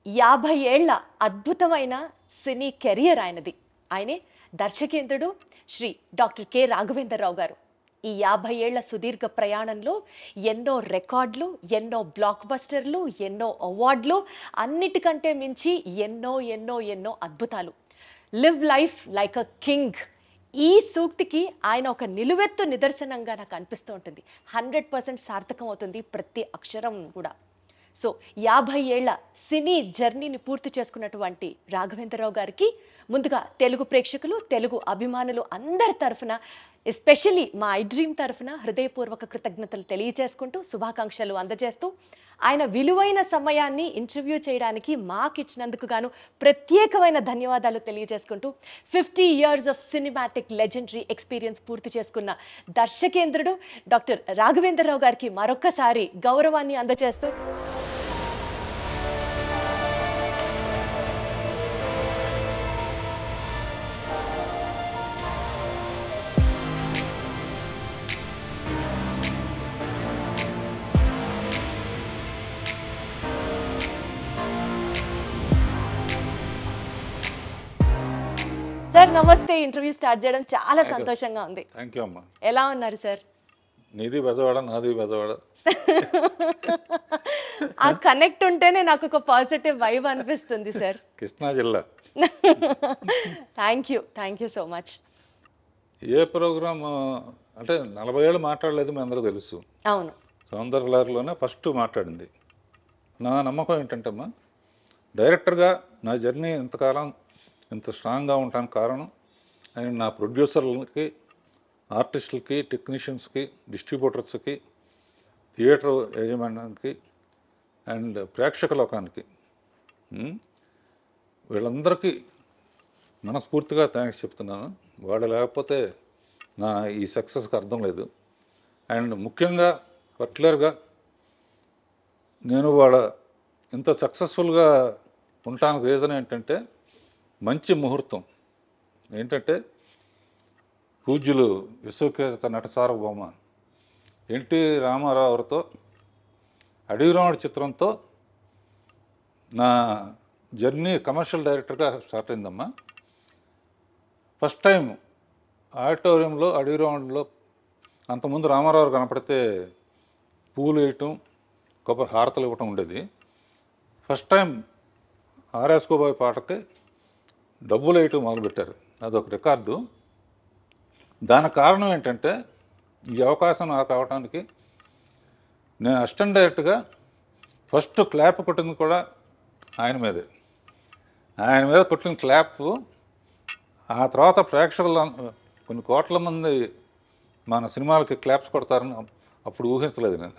50 ఏళ్ల అద్భుతమైన సినీ కెరియర్ ఆయనది. ఆయనే దర్శకేంద్రుడు శ్రీ డాక్టర్ కె. రాఘవేంద్రరావు గారు. ఈ 50 ఏళ్ల సుదీర్ఘ ప్రయాణంలో ఎన్నో రికార్డులు, ఎన్నో బ్లాక్ బస్టర్లు, ఎన్నో అవార్డులు, అన్నిటికంటే మించి ఎన్నో అద్భుతాలు. Live life like a king. ఈ సూక్తికి ఆయన ఒక నిలువెత్తు నిదర్శనంగా నాకు అనిపిస్తూ ఉంటుంది. 100% సార్థకం అవుతుంది ప్రతి అక్షరం కూడా. సో 50 ఏళ్ల సినీ జర్నీని పూర్తి చేసుకున్నటువంటి రాఘవేంద్రరావు గారికి ముందుగా తెలుగు ప్రేక్షకులు, తెలుగు అభిమానులు అందరి తరఫున, ఎస్పెషల్లీ మా ఐ డ్రీమ్ తరఫున హృదయపూర్వక కృతజ్ఞతలు తెలియజేసుకుంటూ, శుభాకాంక్షలు అందజేస్తూ, ఆయన విలువైన సమయాన్ని ఇంటర్వ్యూ చేయడానికి మాకు ఇచ్చినందుకు గాను ప్రత్యేకమైన ధన్యవాదాలు తెలియజేసుకుంటూ, 50 years of cinematic legendary experience పూర్తి చేసుకున్న దర్శకేంద్రుడు డాక్టర్ రాఘవేంద్రరావు గారికి మరొక్కసారి గౌరవాన్ని అందజేస్తూ సార్ నమస్తే. ఇంటర్వ్యూ స్టార్ట్ చేయడం చాలా సంతోషంగా ఉంది. థ్యాంక్ యూ అమ్మా. ఎలా ఉన్నారు సార్? నీది బెజవాడ, నాది బెజవాడ. ఆ కనెక్ట్ ఉంటేనే నాకు ఒక పాజిటివ్ వైబ్ అనిపిస్తుంది సార్. కృష్ణా జిల్లా. Thank you so much. ఏ ప్రోగ్రామ్ అంటే 40 ఏళ్ళు మాట్లాడలేదు, మీ అందరూ తెలుసు. అవును, సౌందర్యలహరిలోనే ఫస్ట్ మాట్లాడింది. నా నమ్మకం ఏంటంటమ్మా, డైరెక్టర్గా నా జర్నీ ఇంతకాలం ఇంత స్ట్రాంగ్గా ఉండడానికి కారణం అండ్ నా ప్రొడ్యూసర్లకి, ఆర్టిస్టులకి, టెక్నీషియన్స్కి, డిస్ట్రిబ్యూటర్స్కి, థియేటర్ యాజమాన్యానికి అండ్ ప్రేక్షక లోకానికి, వీళ్ళందరికీ మనస్ఫూర్తిగా థ్యాంక్స్ చెప్తున్నాను. వాళ్ళు లేకపోతే నా ఈ సక్సెస్కి అర్థం లేదు. అండ్ ముఖ్యంగా పర్టికులర్గా నేను వాళ్ళ ఇంత సక్సెస్ఫుల్గా ఉండటానికి రీజన్ ఏంటంటే, మంచి ముహూర్తం ఏంటంటే, పూజ్యులు విశ్వఖ్యాత నట సార్వభౌమ ఎన్టీ రామారావు గారితో అడవిరాముడు చిత్రంతో నా జర్నీ కమర్షియల్ డైరెక్టర్గా స్టార్ట్ అయిందమ్మా. ఫస్ట్ టైం ఆడిటోరియంలో అడవిరాముడిలో, అంతకుముందు రామారావు గారు కనపడితే పూలు వేయటం, కొబ్బరి హారతలు ఇవ్వటం ఉండేది. ఫస్ట్ టైం ఆర్ఎస్కోబాయ్ పాటకి డబ్బులు వేయటం మొదలుపెట్టారు. అదొక రికార్డు. దానికి కారణం ఏంటంటే, ఈ అవకాశం నాకు అవడానికి నేను అసిస్టెంట్ డైరెక్టర్గా ఫస్ట్ క్లాప్ కొట్టింది కూడా ఆయన మీదే. ఆయన మీద కొట్టిన క్లాప్ ఆ తర్వాత ప్రేక్షకులు కొన్ని కోట్ల మంది మన సినిమాలకి క్లాప్స్ కొడతారని అప్పుడు ఊహించలేదు నేను.